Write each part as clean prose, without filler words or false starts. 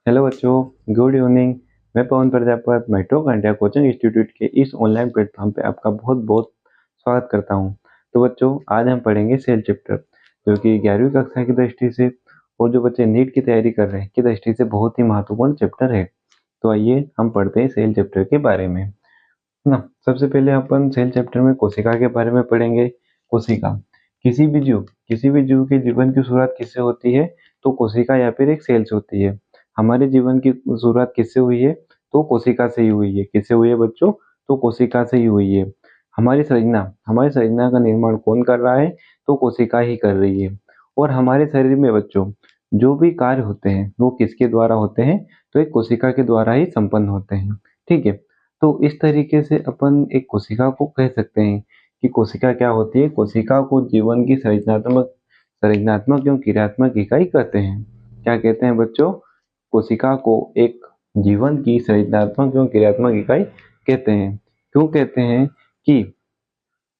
Hello बच्चों, good evening. मैं पवन Prajapati mitochondria coaching institute के इस ऑनलाइन प्लेटफॉर्म पे आपका बहुत बहुत स्वागत करता हूं। तो बच्चों, आज हम पढ़ेंगे सेल चैप्टर, जो कि 11वीं कक्षा की दृष्टि से और जो बच्चे नीट की तैयारी कर रहे हैं की दृष्टि से बहुत ही महत्वपूर्ण चैप्टर है। तो आइए हम पढ़ते हैं सेल चैप्टर के बारे में, है ना। सबसे पहले अपन सेल चैप्टर में कोशिका के बारे में पढ़ेंगे। कोशिका किसी भी जीव के जीवन की शुरुआत किससे होती है? तो कोशिका या फिर एक सेल से होती है। हमारे जीवन की शुरुआत किससे हुई है? तो कोशिका से ही हुई है। किससे हुई है बच्चों? तो कोशिका से ही हुई है। हमारी संरचना का निर्माण कौन कर रहा है? तो कोशिका ही कर रही है। और हमारे शरीर में बच्चों जो भी कार्य होते हैं वो किसके द्वारा होते हैं? तो एक कोशिका के द्वारा ही संपन्न होते हैं। ठीक है। तो इस तरीके से अपन एक कोशिका को कह सकते हैं कि कोशिका क्या होती है। कोशिका को जीवन की संरचनात्मक एवं क्रियात्मक इकाई कहते हैं। क्या कहते हैं बच्चों? कोशिका को एक जीवन की संरचनात्मक एवं क्रियात्मक इकाई कहते हैं। क्यों कहते हैं? कि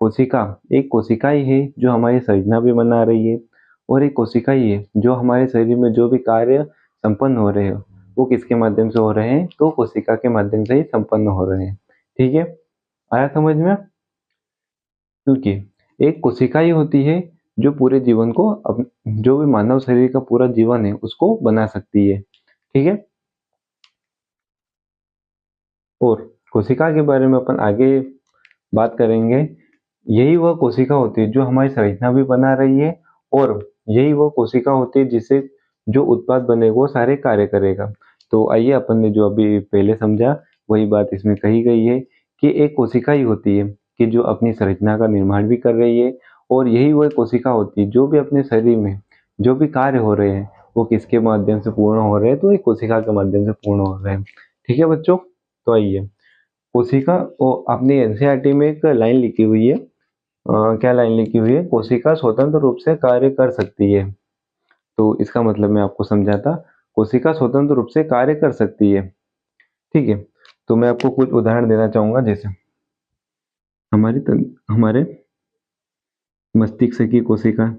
कोशिका एक कोशिका ही है जो हमारी संरचना भी बना रही है, और एक कोशिका ही है जो हमारे शरीर में जो भी कार्य संपन्न हो रहे हैं वो किसके माध्यम से हो रहे हैं? तो कोशिका के माध्यम से ही संपन्न हो रहे हैं। ठीक है, आया समझ में? क्योंकि एक कोशिका ही होती है जो पूरे जीवन को जो भी मानव शरीर का पूरा जीवन है उसको बना सकती है। ठीक है। और कोशिका के बारे में अपन आगे बात करेंगे। यही वह कोशिका होती है जो हमारी संरचना भी बना रही है, और यही वह कोशिका होती है जिससे जो उत्पाद बनेगा वो सारे कार्य करेगा। तो आइए, अपन ने जो अभी पहले समझा वही बात इसमें कही गई है कि एक कोशिका ही होती है कि जो अपनी संरचना का निर्माण भी कर रही है, और यही वह कोशिका होती है जो भी अपने शरीर में जो भी कार्य हो रहे हैं वो किसके माध्यम से पूर्ण हो रहे हैं? तो एक कोशिका के माध्यम से पूर्ण हो रहे हैं। ठीक है बच्चों। तो आइए, कोशिका अपनी एनसीईआरटी में एक लाइन लिखी हुई है। क्या लाइन लिखी हुई है? कोशिका स्वतंत्र रूप से कार्य कर सकती है। तो इसका मतलब मैं आपको समझाता। कोशिका स्वतंत्र रूप से कार्य कर सकती है। ठीक है। तो मैं आपको कुछ उदाहरण देना चाहूंगा। जैसे हमारे मस्तिष्क की कोशिका,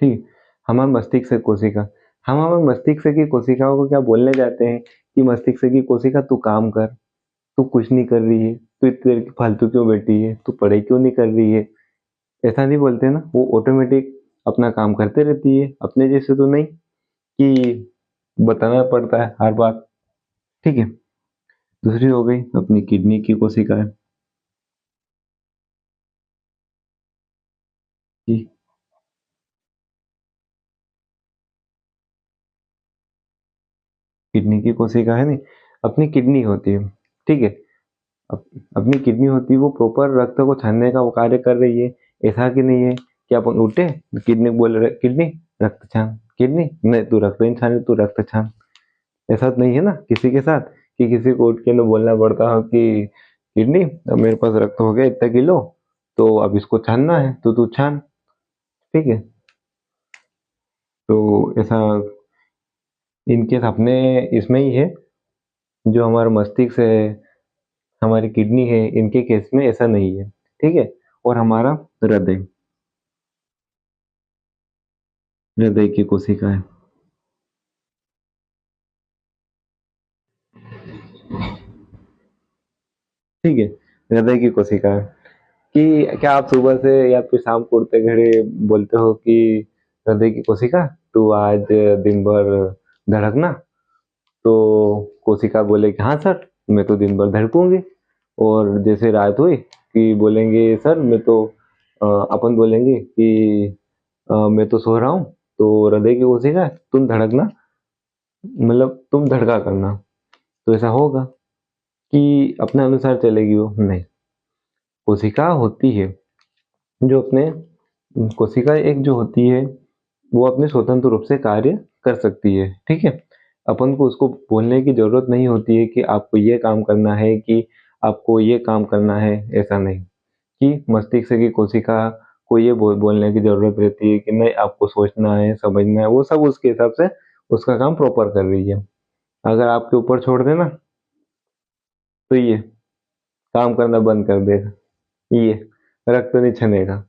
ठीक है, हमारे मस्तिष्क कोशिका, हम हमारे मस्तिष्क की कोशिकाओं को क्या बोलने जाते हैं कि मस्तिष्क की कोशिका तू काम कर, तू कुछ नहीं कर रही है, तू इतनी देर की फालतू क्यों बैठी है, तू पढ़ाई क्यों नहीं कर रही है। ऐसा नहीं बोलते ना, वो ऑटोमेटिक अपना काम करते रहती है। अपने जैसे तो नहीं कि बताना पड़ता है हर बात। ठीक है। दूसरी हो गई अपनी किडनी की कोशिका है कि किडनी की कोशिका है नहीं, अपनी किडनी होती है। ठीक है। अप, अपनी किडनी होती है, वो प्रॉपर रक्त को छानने का वो कार्य कर रही है। ऐसा कि नहीं है कि अपन उठे किडनी बोल रहे किडनी रक्त छान, किडनी नहीं तू रक्त नहीं छान, तू रक्त छान। ऐसा तो नहीं है ना किसी के साथ कि किसी को उठ के ना बोलना पड़ता हो कि किडनी अब मेरे पास रक्त हो गया इतना किलो, तो अब इसको छानना है तो तू छान। ठीक है। तो ऐसा इनके अपने इसमें ही है, जो हमारा मस्तिष्क है, हमारी किडनी है, इनके केस में ऐसा नहीं है। ठीक है। और हमारा हृदय, हृदय की कोशिका है। ठीक है। हृदय की कोशिका है कि क्या आप सुबह से या फिर शाम को उठते घड़ी बोलते हो कि हृदय की कोशिका तू आज दिन भर धड़कना? तो कोशिका बोले कि हाँ सर, मैं तो दिन भर धड़कूंगी। और जैसे रात हुई कि बोलेंगे सर मैं तो अपन बोलेंगे कि मैं तो सो रहा हूँ। तो हृदय की कोशिका है, तुम धड़कना, मतलब तुम धड़का करना। तो ऐसा होगा कि अपने अनुसार चलेगी वो? नहीं। कोशिका होती है जो अपने कोशिका एक जो होती है वो अपने स्वतंत्र रूप से कार्य कर सकती है। ठीक है। अपन को उसको बोलने की जरूरत नहीं होती है कि आपको ये काम करना है, कि आपको ये काम करना है। ऐसा नहीं कि मस्तिष्क की कोशिका को ये बोलने की जरूरत रहती है कि नहीं आपको सोचना है, समझना है। वो सब उसके हिसाब से उसका काम प्रॉपर कर रही है। अगर आपके ऊपर छोड़ देना तो ये काम करना बंद कर देगा। ये रक्त नहीं छनेगा।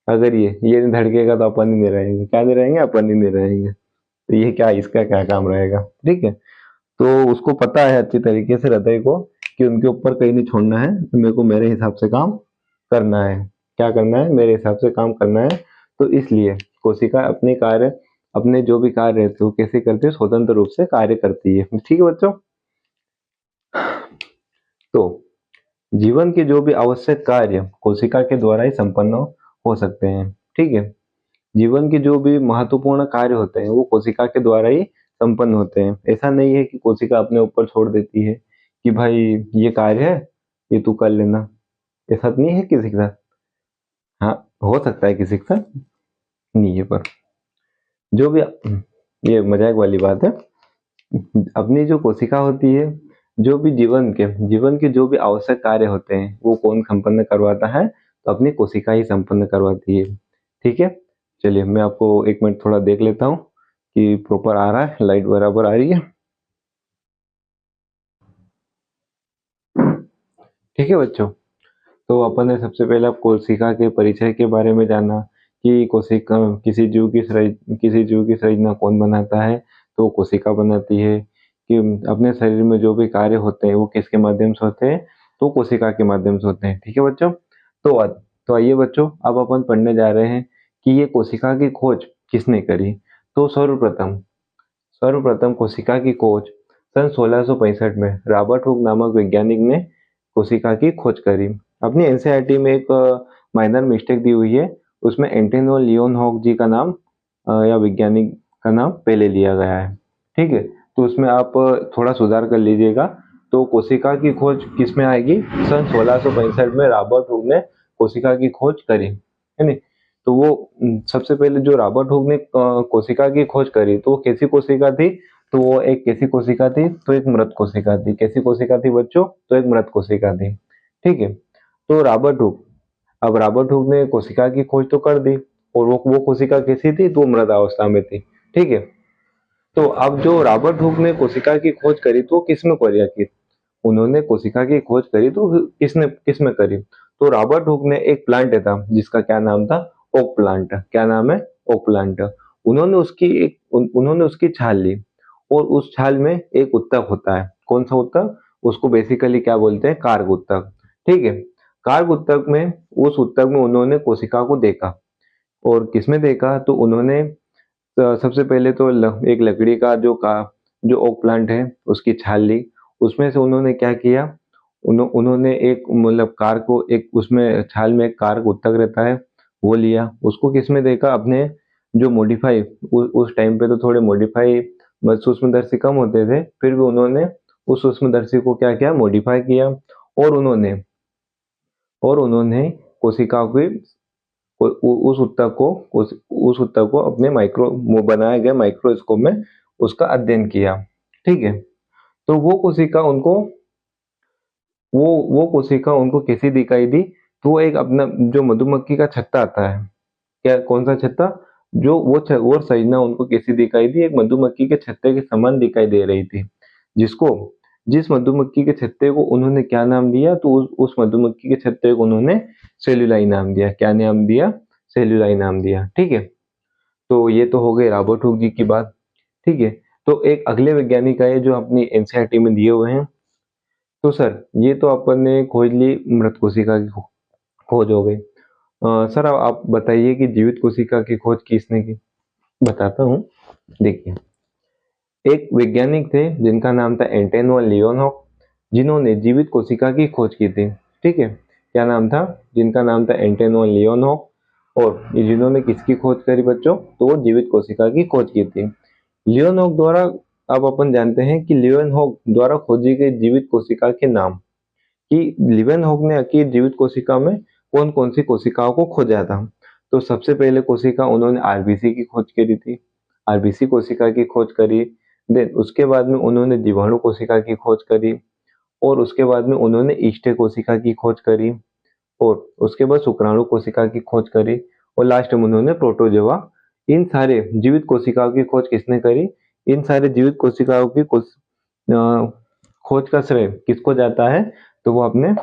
अगर ये नहीं धड़केगा तो अपन ही नहीं रहेंगे। क्या नहीं रहेंगे? अपन ही नहीं रहेंगे। तो ये क्या, इसका क्या काम रहेगा? ठीक है। तो उसको पता है अच्छी तरीके से हृदय को कि उनके ऊपर कहीं नहीं छोड़ना है, तो मेरे को मेरे हिसाब से काम करना है। क्या करना है? मेरे हिसाब से काम करना है। तो इसलिए कोशिका अपने कार्य, अपने जो भी कार्य रहते हैं वो कैसे करती है? स्वतंत्र रूप से कार्य करती है। ठीक है बच्चों। तो जीवन के जो भी आवश्यक कार्य कोशिका के द्वारा ही संपन्न हो सकते हैं। ठीक है। जीवन के जो भी महत्वपूर्ण कार्य होते हैं वो कोशिका के द्वारा ही संपन्न होते हैं। ऐसा नहीं है कि कोशिका अपने ऊपर छोड़ देती है कि भाई ये कार्य है, ये तू कर लेना। ऐसा तो नहीं है किसी के साथ। हाँ, हो सकता है किसी के साथ, नहीं है पर जो भी, ये मजाक वाली बात है। अपनी जो कोशिका होती है, जो भी जीवन के जो भी आवश्यक कार्य होते हैं वो कौन संपन्न करवाता है? तो अपनी कोशिका ही संपन्न करवाती है। ठीक है। चलिए मैं आपको एक मिनट थोड़ा देख लेता हूँ कि प्रॉपर आ रहा है, लाइट बराबर आ रही है। ठीक है बच्चों। तो अपन ने सबसे पहले कोशिका के परिचय के बारे में जाना कि कोशिका किसी जीव की संरचना कौन बनाता है? तो कोशिका बनाती है। कि अपने शरीर में जो भी कार्य होते हैं वो किसके माध्यम से होते हैं? तो कोशिका के माध्यम से होते हैं। ठीक है बच्चों। तो आइए बच्चों, अब अपन पढ़ने जा रहे हैं कि ये कोशिका की खोज किसने करी। तो सर्वप्रथम कोशिका की खोज सन 1665 में रॉबर्ट हुक नामक वैज्ञानिक ने कोशिका की खोज करी। अपनी एनसीईआरटी में एक माइनर मिस्टेक दी हुई है। उसमें एंटोनियो लियोन हॉक जी का नाम या वैज्ञानिक का नाम पहले लिया गया है। ठीक है। तो उसमें आप थोड़ा सुधार कर लीजिएगा। तो कोशिका की खोज किस में आएगी? सन 1665 में रॉबर्ट हुक ने कोशिका की खोज करी, है नहीं? तो वो सबसे पहले जो रॉबर्ट हुक ने कोशिका की खोज करी तो वो कैसी कोशिका थी? तो वो एक कैसी कोशिका थी? तो एक मृत कोशिका थी। कैसी कोशिका थी बच्चों? तो एक मृत कोशिका थी। ठीक है। तो रॉबर्ट हुक ने कोशिका की खोज तो कर दी, और वो कोशिका कैसी थी? तो मृत अवस्था में थी। ठीक है। तो अब जो रॉबर्ट हुक ने कोशिका की खोज करी तो किसमें करी आखिर? उन्होंने कोशिका की खोज करी तो किसमें करी? तो रॉबर्ट हुक ने एक प्लांट था जिसका क्या नाम था? Oak plant. क्या नाम है? Oak plant. उन्होंने उसकी छाल ली, और उस छाल में एक उत्तक होता है। कौन सा उत्तक? उसको बेसिकली क्या बोलते हैं? कार्ग उत्तक। ठीक है। कार्ग उत्तक में, उस उत्तक में उन्होंने कोशिका को देखा। और किसमें देखा? तो उन्होंने सबसे पहले तो एक लकड़ी का जो ओक प्लांट है उसकी छाल ली। उसमें से उन्होंने क्या किया? उन्होंने एक मतलब कार को, एक उसमें छाल में एक कार उत्तक रहता है वो लिया। उसको किसमें देखा? अपने जो मॉडिफाई, उस टाइम पे तो थोड़े मॉडिफाई सूक्ष्मदर्शी कम होते थे, फिर भी उन्होंने उस सूक्ष्मदर्शी को क्या किया? मॉडिफाई किया। और उन्होंने कोशिका की उस उत्तक को उस उत्तक को अपने बनाए गए माइक्रोस्कोप में उसका अध्ययन किया। ठीक है। तो वो कोशिका उनको कैसी दिखाई दी? तो वो एक अपना जो मधुमक्खी का छत्ता आता है, क्या, कौन सा छत्ता? वो संरचना उनको कैसी दिखाई दी? एक मधुमक्खी के छत्ते के समान दिखाई दे रही थी। जिसको जिस मधुमक्खी के छत्ते को उन्होंने क्या नाम दिया? तो उस मधुमक्खी के छत्ते को उन्होंने सेल्यूलाई नाम दिया। क्या नाम दिया? सेल्यूलाई नाम दिया। ठीक है। तो ये तो हो गई रॉबर्ट हुक जी की बात। ठीक है। तो एक अगले वैज्ञानिक आए जो अपनी एनसीईआरटी में दिए हुए हैं। तो सर ये तो अपन ने खोज ली, मृत कोशिका की खोज हो गई। सर अब आप बताइए कि जीवित कोशिका की खोज किसने की? बताता हूँ। देखिए, एक वैज्ञानिक थे जिनका नाम था एंटोनियो लियोनॉफ, जिन्होंने जीवित कोशिका की खोज की थी। ठीक है। क्या नाम था? जिनका नाम था एंटोनियो लियोनॉफ। और ये जिन्होंने किसकी खोज करी बच्चों? तो वो जीवित कोशिका की खोज की थी लियोनॉफ द्वारा। अब अपन जानते हैं कि लियोनहॉक द्वारा खोजी गई जीवित कोशिका के नाम, कि लियोनहॉक ने आखिर जीवित कोशिका में कौन कौन सी कोशिकाओं को खोजा था। तो सबसे पहले कोशिका उन्होंने आरबीसी की खोज करी थी। आरबीसी कोशिका की खोज करी। देन उसके बाद में उन्होंने जीवाणु कोशिका की खोज करी। और उसके बाद में उन्होंने ईस्टे कोशिका की खोज करी। और उसके बाद शुक्राणु कोशिका की खोज करी। और लास्ट में उन्होंने प्रोटोजोआ। इन सारे जीवित कोशिकाओं की खोज किसने करी? इन सारे जीवित कोशिकाओं की खोज का श्रेय किसको जाता है? तो वो अपने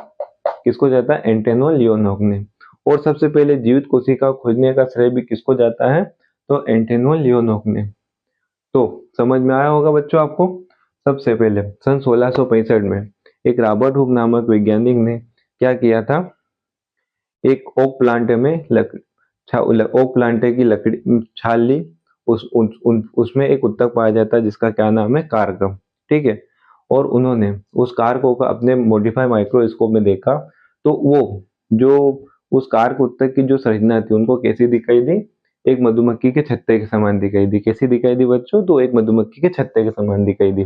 किसको जाता है? एंटोनो लियोनोव ने। और सबसे पहले जीवित कोशिका खोजने का श्रेय भी किसको जाता है? तो एंटोनो लियोनोव ने। तो समझ में आया होगा बच्चों आपको। सबसे पहले सन 1665 में एक रॉबर्ट हुक नामक वैज्ञानिक ने क्या किया था? एक ओक प्लांट में ओक प्लांट की लकड़ी छाल ली। उसमें एक उत्तक पाया जाता है जिसका क्या नाम है? कार्क। ठीक है। और उन्होंने उस कार्क को अपने मॉडिफाई माइक्रोस्कोप में देखा, तो वो जो उस कार्क उत्तक की जो संरचना थी उनको कैसी दिखाई दी? एक मधुमक्खी के छत्ते के समान दिखाई दी। कैसी दिखाई दी बच्चों? तो एक मधुमक्खी के छत्ते के समान दिखाई दी।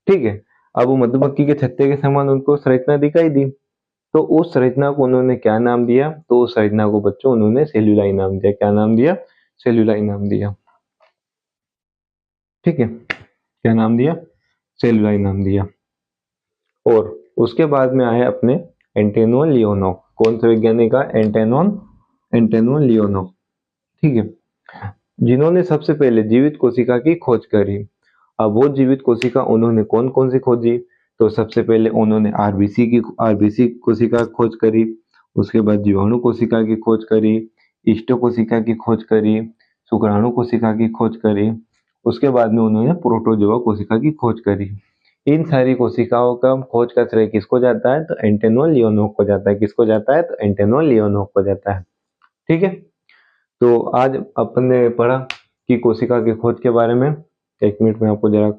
ठीक है। अब वो मधुमक्खी के छत्ते के समान उनको संरचना दिखाई दी, तो उस संरचना को उन्होंने क्या नाम दिया? तो उस संरचना को बच्चों उन्होंने सेल्यूलाई नाम दिया। क्या नाम दिया? सेल्यूलाई नाम दिया। ठीक है। क्या नाम दिया? सेल्यूलाई नाम दिया। और उसके बाद में आए अपने एंटोनो लियोनोव। कौन से वैज्ञानिक का? एंटोनो लियोनोव। ठीक है। जिन्होंने सबसे पहले जीवित कोशिका की खोज करी। अब वो जीवित कोशिका उन्होंने कौन कौन सी खोजी? तो सबसे पहले उन्होंने आरबीसी कोशिका की खोज करी। उसके बाद जीवाणु कोशिका की खोज करी, इष्टो कोशिका की खोज करी, शुक्राणु कोशिका की खोज करी। उसके बाद में उन्होंने प्रोटोजोआ कोशिका की खोज करी। इन सारी कोशिकाओं का खोज का श्रेय किसको जाता है? तो एंटोनो लियोनोव को जाता है। किसको जाता है? तो एंटोनो लियोनोव को जाता है। ठीक है। तो आज अपन ने पढ़ा कि कोशिका की खोज के बारे में। एक मिनट में आपको जरा